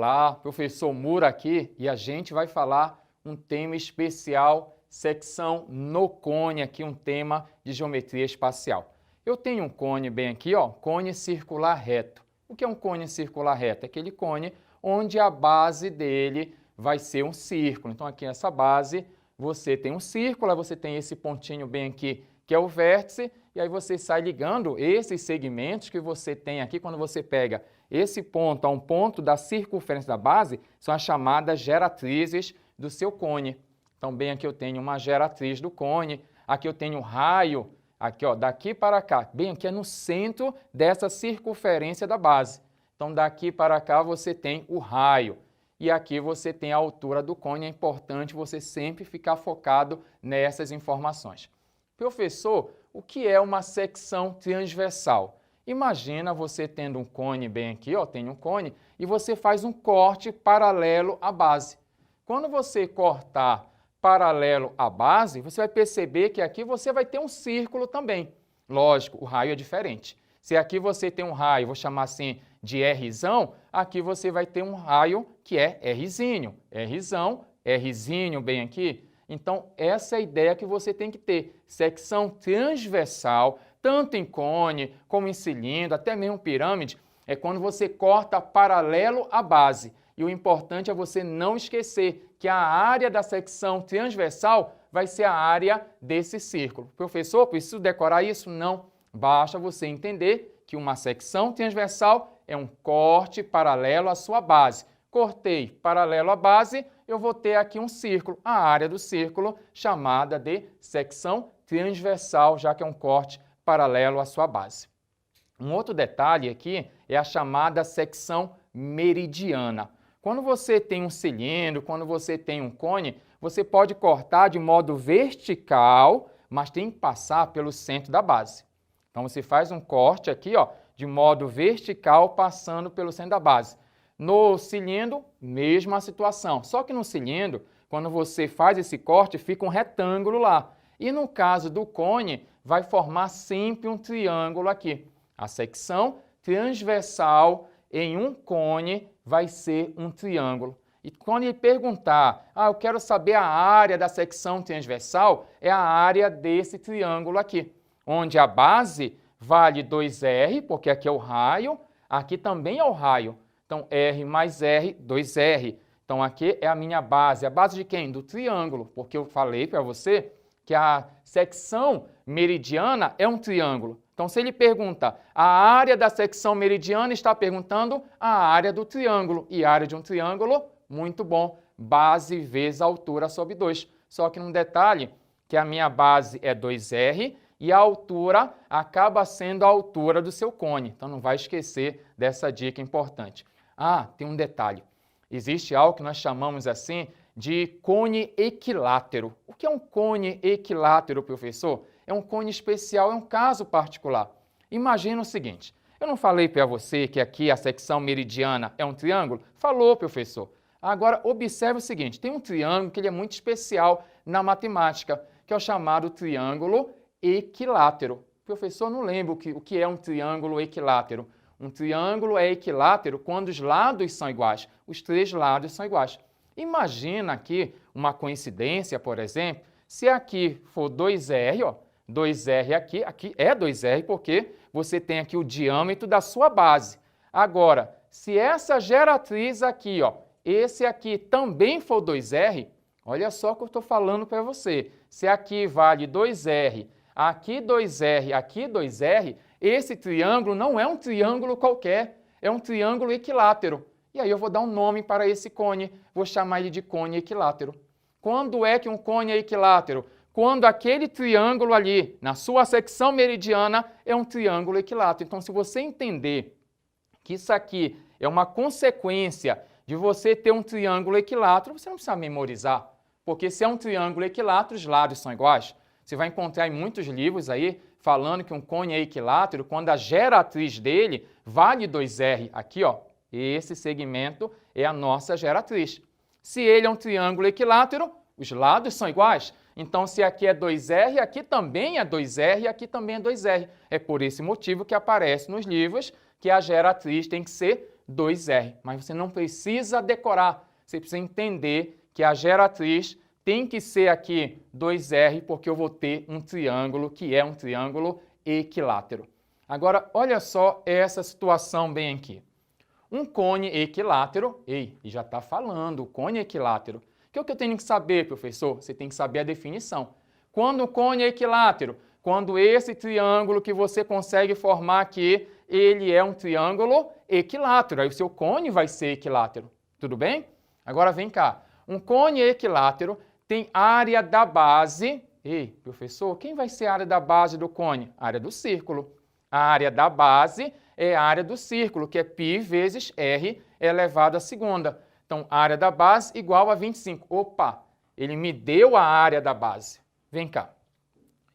Olá, professor Mura aqui e a gente vai falar um tema especial, secção no cone, aqui um tema de geometria espacial. Eu tenho um cone bem aqui, ó, cone circular reto. O que é um cone circular reto? É aquele cone onde a base dele vai ser um círculo. Então aqui nessa base você tem um círculo, aí você tem esse pontinho bem aqui que é o vértice, e aí você sai ligando esses segmentos que você tem aqui quando você pega esse ponto a um ponto da circunferência da base, são as chamadas geratrizes do seu cone. Então, bem aqui eu tenho uma geratriz do cone, aqui eu tenho um raio, aqui ó, daqui para cá, bem aqui é no centro dessa circunferência da base. Então, daqui para cá você tem o raio. E aqui você tem a altura do cone, é importante você sempre ficar focado nessas informações. Professor, o que é uma secção transversal? Imagina você tendo um cone bem aqui, ó, tem um cone, e você faz um corte paralelo à base. Quando você cortar paralelo à base, você vai perceber que aqui você vai ter um círculo também. Lógico, o raio é diferente. Se aqui você tem um raio, vou chamar assim de Rzão, aqui você vai ter um raio que é Rzinho. Rzão, Rzinho bem aqui. Então, essa é a ideia que você tem que ter. Secção transversal, tanto em cone, como em cilindro, até mesmo pirâmide, é quando você corta paralelo à base. E o importante é você não esquecer que a área da secção transversal vai ser a área desse círculo. Professor, preciso decorar isso? Não. Basta você entender que uma secção transversal é um corte paralelo à sua base. Cortei paralelo à base, eu vou ter aqui um círculo, a área do círculo chamada de secção transversal, já que é um corte paralelo à sua base. Um outro detalhe aqui é a chamada secção meridiana. Quando você tem um cilindro, quando você tem um cone, você pode cortar de modo vertical, mas tem que passar pelo centro da base. Então você faz um corte aqui, ó, de modo vertical, passando pelo centro da base. No cilindro, mesma situação, só que no cilindro, quando você faz esse corte, fica um retângulo lá. E no caso do cone, vai formar sempre um triângulo aqui. A secção transversal em um cone vai ser um triângulo. E quando ele perguntar, eu quero saber a área da secção transversal, é a área desse triângulo aqui, onde a base vale 2R, porque aqui é o raio, aqui também é o raio. Então, R mais R, 2R. Então, aqui é a minha base. A base de quem? Do triângulo, porque eu falei para você que a secção meridiana é um triângulo. Então, se ele pergunta a área da secção meridiana, está perguntando a área do triângulo. E a área de um triângulo, muito bom, base vezes a altura sobre 2. Só que num detalhe, que a minha base é 2R e a altura acaba sendo a altura do seu cone. Então, não vai esquecer dessa dica importante. Tem um detalhe. Existe algo que nós chamamos assim de cone equilátero. O que é um cone equilátero, professor? É um cone especial, é um caso particular. Imagina o seguinte, eu não falei para você que aqui a secção meridiana é um triângulo? Falou, professor. Agora, observe o seguinte, tem um triângulo que ele é muito especial na matemática, que é o chamado triângulo equilátero. Professor, não lembro o que é um triângulo equilátero. Um triângulo é equilátero quando os lados são iguais, os três lados são iguais. Imagina aqui uma coincidência, por exemplo, se aqui for 2R, ó, 2R aqui é 2R porque você tem aqui o diâmetro da sua base. Agora, se essa geratriz aqui, ó, esse aqui também for 2R, olha só o que eu estou falando para você. Se aqui vale 2R, aqui 2R, aqui 2R, esse triângulo não é um triângulo qualquer, é um triângulo equilátero. E aí eu vou dar um nome para esse cone, vou chamar ele de cone equilátero. Quando é que um cone é equilátero? Quando aquele triângulo ali, na sua secção meridiana, é um triângulo equilátero. Então, se você entender que isso aqui é uma consequência de você ter um triângulo equilátero, você não precisa memorizar, porque se é um triângulo equilátero, os lados são iguais. Você vai encontrar em muitos livros aí, falando que um cone é equilátero quando a geratriz dele vale 2R. Aqui, ó, esse segmento é a nossa geratriz. Se ele é um triângulo equilátero, os lados são iguais. Então, se aqui é 2R, aqui também é 2R e aqui também é 2R. É por esse motivo que aparece nos livros que a geratriz tem que ser 2R. Mas você não precisa decorar, você precisa entender que a geratriz tem que ser aqui 2R, porque eu vou ter um triângulo que é um triângulo equilátero. Agora, olha só essa situação bem aqui. Um cone equilátero, e já está falando, cone equilátero. O que eu tenho que saber, professor? Você tem que saber a definição. Quando o cone é equilátero? Quando esse triângulo que você consegue formar aqui, ele é um triângulo equilátero. Aí o seu cone vai ser equilátero. Tudo bem? Agora vem cá. Um cone equilátero tem área da base. Ei, professor, quem vai ser a área da base do cone? A área do círculo. A área da base é a área do círculo, que é π vezes r elevado à segunda. Então, a área da base igual a 25. Opa, ele me deu a área da base. Vem cá.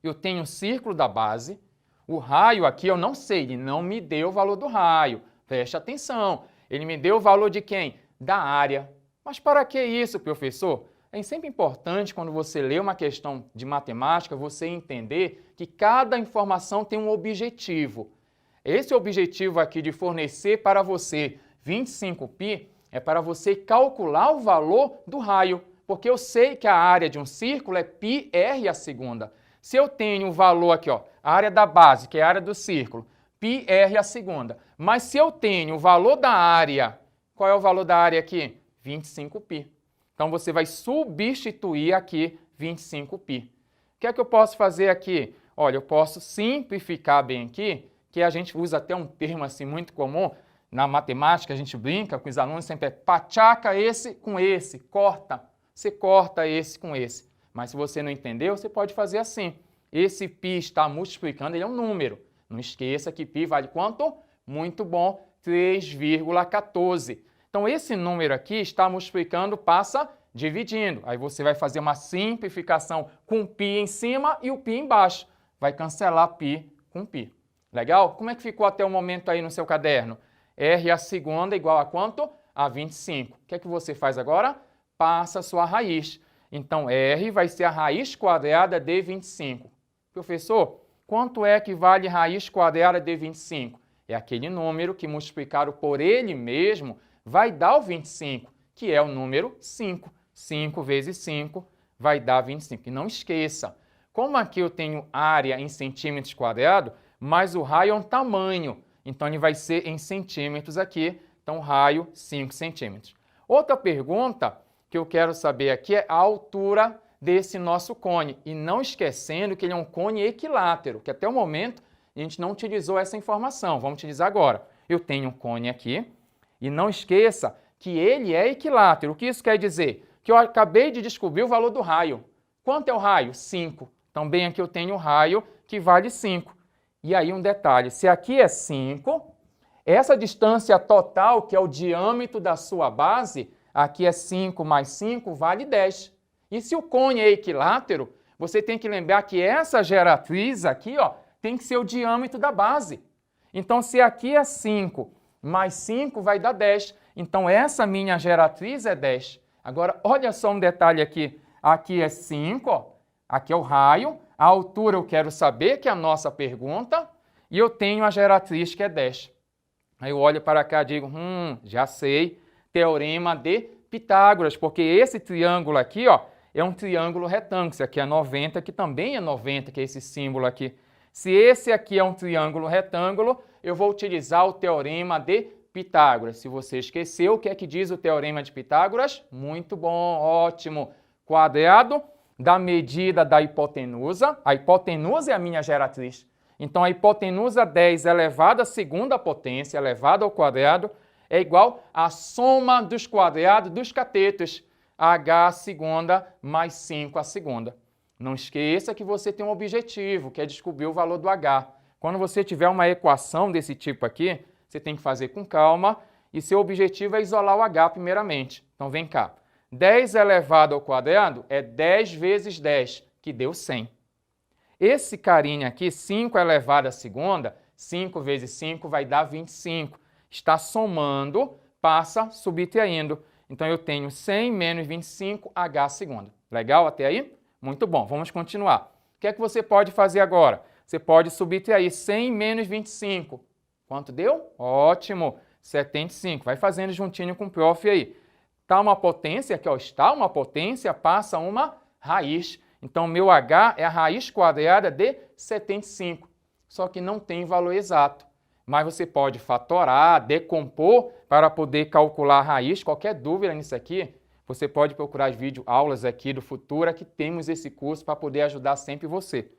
Eu tenho o círculo da base. O raio aqui eu não sei, ele não me deu o valor do raio. Preste atenção. Ele me deu o valor de quem? Da área. Mas para que isso, professor? É sempre importante, quando você lê uma questão de matemática, você entender que cada informação tem um objetivo. Esse objetivo aqui de fornecer para você 25π é para você calcular o valor do raio, porque eu sei que a área de um círculo é πr à segunda. Se eu tenho o valor aqui, ó, a área da base, que é a área do círculo, πr à segunda, mas se eu tenho o valor da área, qual é o valor da área aqui? 25π. Então, você vai substituir aqui 25π. O que é que eu posso fazer aqui? Olha, eu posso simplificar bem aqui, que a gente usa até um termo assim muito comum, na matemática a gente brinca com os alunos, sempre é pachaca esse com esse, corta. Você corta esse com esse. Mas se você não entendeu, você pode fazer assim. Esse π está multiplicando, ele é um número. Não esqueça que π vale quanto? Muito bom, 3,14. Então, esse número aqui está multiplicando, passa dividindo. Aí você vai fazer uma simplificação com π em cima e o π embaixo. Vai cancelar π com π. Legal? Como é que ficou até o momento aí no seu caderno? R à segunda igual a quanto? A 25. O que é que você faz agora? Passa a sua raiz. Então, R vai ser a raiz quadrada de 25. Professor, quanto é que vale raiz quadrada de 25? É aquele número que multiplicado por ele mesmo vai dar o 25, que é o número 5. 5 vezes 5 vai dar 25. E não esqueça, como aqui eu tenho área em centímetros quadrados, mas o raio é um tamanho, então ele vai ser em centímetros aqui, então raio 5 centímetros. Outra pergunta que eu quero saber aqui é a altura desse nosso cone, e não esquecendo que ele é um cone equilátero, que até o momento a gente não utilizou essa informação, vamos utilizar agora. Eu tenho um cone aqui, e não esqueça que ele é equilátero. O que isso quer dizer? Que eu acabei de descobrir o valor do raio. Quanto é o raio? 5. Então, bem aqui eu tenho o raio que vale 5. E aí um detalhe, se aqui é 5, essa distância total, que é o diâmetro da sua base, aqui é 5 mais 5, vale 10. E se o cone é equilátero, você tem que lembrar que essa geratriz aqui, ó, tem que ser o diâmetro da base. Então, se aqui é 5 mais 5 vai dar 10. Então, essa minha geratriz é 10. Agora, olha só um detalhe aqui. Aqui é 5, ó. Aqui é o raio. A altura eu quero saber, que é a nossa pergunta. E eu tenho a geratriz, que é 10. Aí eu olho para cá e digo, já sei. Teorema de Pitágoras, porque esse triângulo aqui, ó, é um triângulo retângulo. Esse aqui é 90, que também é 90, que é esse símbolo aqui. Se esse aqui é um triângulo retângulo, eu vou utilizar o Teorema de Pitágoras. Se você esqueceu, o que é que diz o Teorema de Pitágoras? Muito bom, ótimo. Quadrado da medida da hipotenusa. A hipotenusa é a minha geratriz. Então, a hipotenusa 10 elevado à segunda potência, elevado ao quadrado, é igual à soma dos quadrados dos catetos. H à segunda mais 5 à segunda. Não esqueça que você tem um objetivo, que é descobrir o valor do H. Quando você tiver uma equação desse tipo aqui, você tem que fazer com calma e seu objetivo é isolar o H primeiramente. Então, vem cá. 10 elevado ao quadrado é 10 vezes 10, que deu 100. Esse carinha aqui, 5 elevado à segunda, 5 vezes 5 vai dar 25. Está somando, passa subtraindo. Então, eu tenho 100 menos 25, H à segunda. Legal até aí? Muito bom, vamos continuar. O que é que você pode fazer agora? Você pode subtrair 100 menos 25. Quanto deu? Ótimo! 75. Vai fazendo juntinho com o prof aí. Está uma potência, aqui ó, está uma potência, passa uma raiz. Então, meu H é a raiz quadrada de 75. Só que não tem valor exato. Mas você pode fatorar, decompor para poder calcular a raiz. Qualquer dúvida nisso aqui, você pode procurar as videoaulas aqui do Futura, que temos esse curso para poder ajudar sempre você.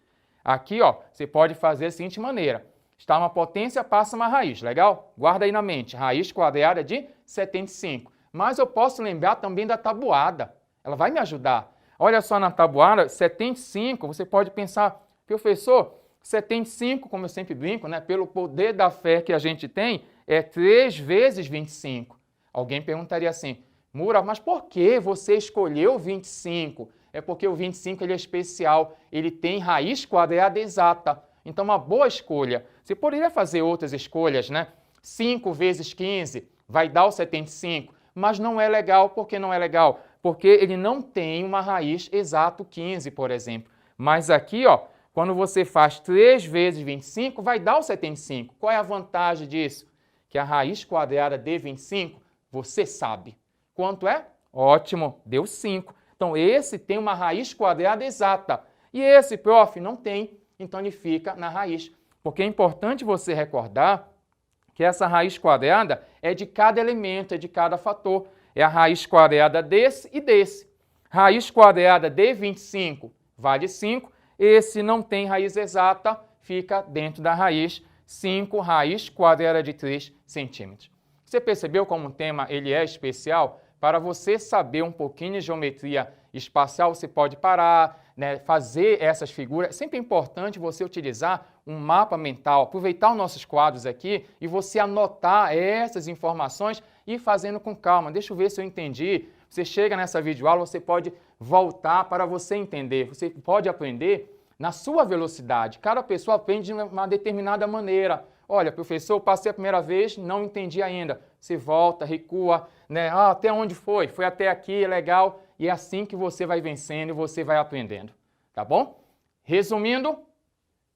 Aqui, ó, você pode fazer da seguinte maneira. Está uma potência, passa uma raiz, legal? Guarda aí na mente, raiz quadrada de 75. Mas eu posso lembrar também da tabuada. Ela vai me ajudar. Olha só na tabuada, 75, você pode pensar, professor, 75, como eu sempre brinco, né, pelo poder da fé que a gente tem, é 3 vezes 25. Alguém perguntaria assim, Mura, mas por que você escolheu 25? É porque o 25 ele é especial, ele tem raiz quadrada exata. Então, uma boa escolha. Você poderia fazer outras escolhas, né? 5 vezes 15 vai dar o 75, mas não é legal. Por que não é legal? Porque ele não tem uma raiz exato 15, por exemplo. Mas aqui, ó, quando você faz 3 vezes 25, vai dar o 75. Qual é a vantagem disso? Que a raiz quadrada de 25, você sabe. Quanto é? Ótimo, deu 5. Então, esse tem uma raiz quadrada exata. E esse, prof, não tem. Então, ele fica na raiz. Porque é importante você recordar que essa raiz quadrada é de cada elemento, é de cada fator. É a raiz quadrada desse e desse. Raiz quadrada de 25 vale 5. Esse não tem raiz exata, fica dentro da raiz 5, raiz quadrada de 3 centímetros. Você percebeu como o tema ele é especial? Para você saber um pouquinho de geometria espacial, você pode parar, né, fazer essas figuras. É sempre importante você utilizar um mapa mental, aproveitar os nossos quadros aqui e você anotar essas informações e ir fazendo com calma. Deixa eu ver se eu entendi. Você chega nessa videoaula, você pode voltar para você entender. Você pode aprender na sua velocidade. Cada pessoa aprende de uma determinada maneira. Olha, professor, eu passei a primeira vez, não entendi ainda. Você volta, recua, né? Ah, até onde foi? Foi até aqui, é legal. E é assim que você vai vencendo e você vai aprendendo. Tá bom? Resumindo,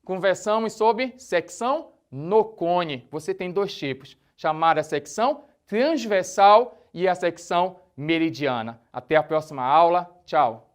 conversamos sobre secção no cone. Você tem 2 tipos, chamada secção transversal e a secção meridiana. Até a próxima aula. Tchau!